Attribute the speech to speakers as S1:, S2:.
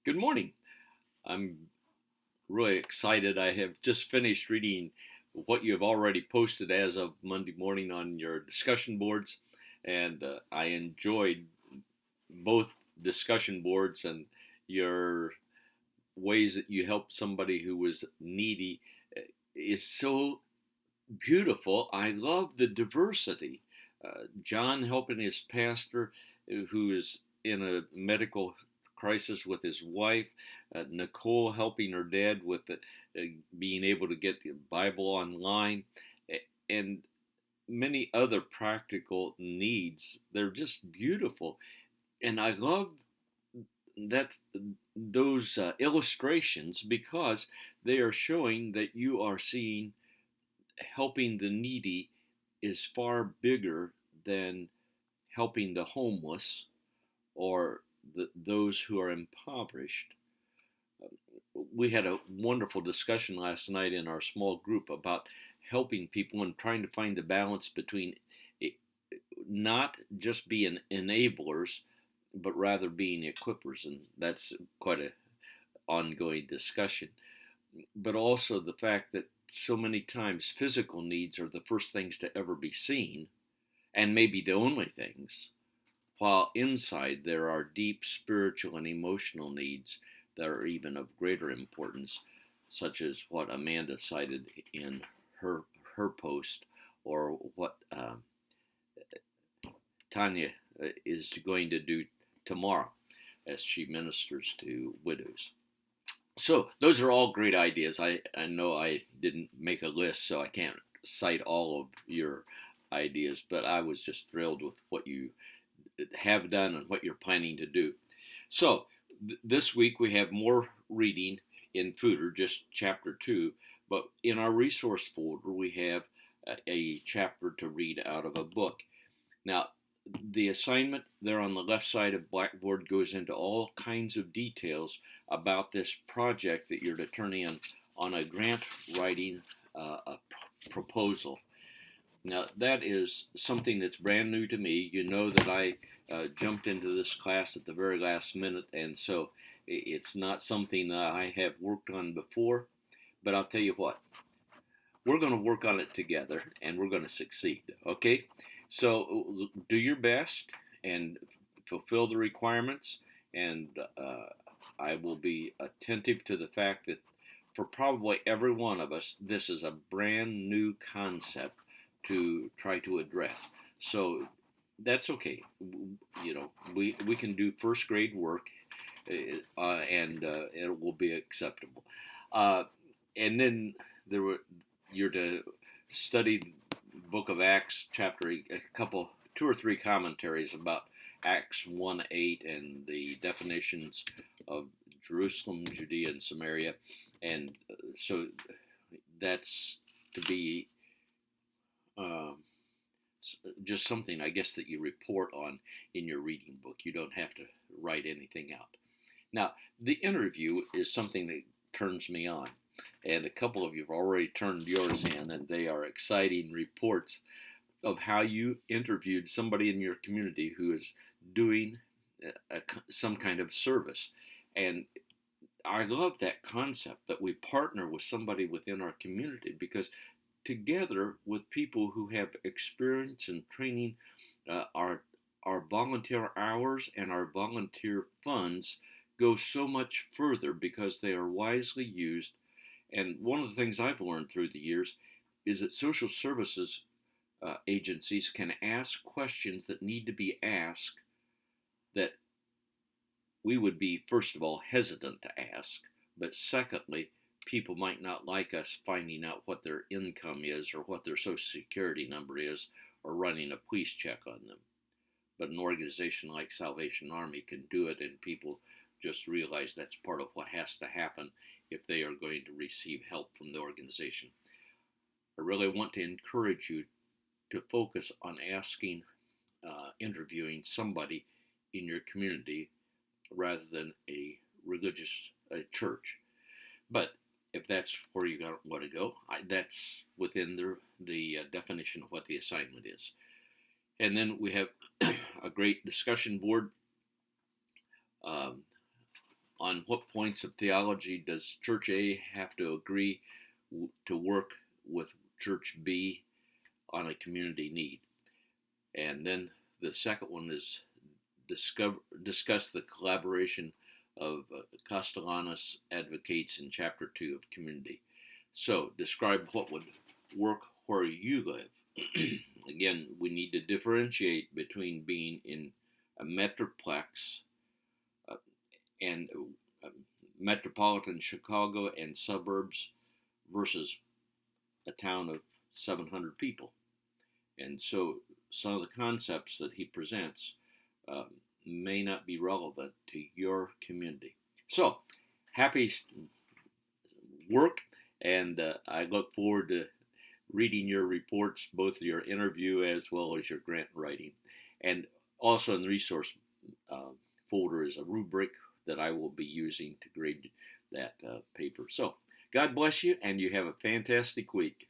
S1: Good morning. I'm really excited. I have just finished reading what you have already posted as of Monday morning on your discussion boards, and I enjoyed both discussion boards and your ways that you helped somebody who was needy is so beautiful. I love the diversity. John helping his pastor who is in a medical crisis with his wife, Nicole helping her dad with being able to get the Bible online, and many other practical needs. They're just beautiful. And I love that those illustrations because they are showing that you are seeing helping the needy is far bigger than helping the homeless or those who are impoverished. We had a wonderful discussion last night in our small group about helping people and trying to find the balance between not just being enablers, but rather being equippers, and that's quite a ongoing discussion. But also the fact that so many times physical needs are the first things to ever be seen, and maybe the only things, while inside there are deep spiritual and emotional needs that are even of greater importance, such as what Amanda cited in her post, or what Tanya is going to do tomorrow as she ministers to widows. So those are all great ideas. I know I didn't make a list, so I can't cite all of your ideas, but I was just thrilled with what you have done and what you're planning to do. So this week we have more reading in Footer, just chapter 2, but in our resource folder we have a chapter to read out of a book. Now, the assignment there on the left side of Blackboard goes into all kinds of details about this project that you're to turn in on a grant writing a proposal. Now, that is something that's brand new to me. You know that I jumped into this class at the very last minute, and so it's not something that I have worked on before. But I'll tell you what, we're going to work on it together, and we're going to succeed, okay? So do your best and fulfill the requirements, and I will be attentive to the fact that for probably every one of us, this is a brand new concept to try to address. So that's okay. You know, we can do first grade work, and it will be acceptable. Uh, and then you're to study the Book of Acts, chapter a couple, two or three commentaries about Acts 1:8 and the definitions of Jerusalem, Judea, and Samaria, and so that's to be um, just something, I guess, that you report on in your reading book. You don't have to write anything out. Now, the interview is something that turns me on, and a couple of you have already turned yours in, and they are exciting reports of how you interviewed somebody in your community who is doing some kind of service. And I love that concept that we partner with somebody within our community because together with people who have experience and training, uh, our our volunteer hours and our volunteer funds go so much further because they are wisely used. And one of the things I've learned through the years is that social services agencies can ask questions that need to be asked that we would be, first of all, hesitant to ask, but secondly, people might not like us finding out what their income is or what their social security number is or running a police check on them. But an organization like Salvation Army can do it, and people just realize that's part of what has to happen if they are going to receive help from the organization. I really want to encourage you to focus on asking, interviewing somebody in your community rather than a religious church. But if that's where you want to go, that's within the definition of what the assignment is. And then we have a great discussion board. Um, on what points of theology does Church A have to agree to work with Church B on a community need. And then the second one is discuss the collaboration of Castellanos advocates in Chapter 2 of Community. So describe what would work where you live. Again, we need to differentiate between being in a metroplex and metropolitan Chicago and suburbs versus a town of 700 people. And so some of the concepts that he presents may not be relevant to your community. So, happy work, and I look forward to reading your reports, both your interview as well as your grant writing. And also in the resource folder is a rubric that I will be using to grade that paper. So, God bless you, and you have a fantastic week.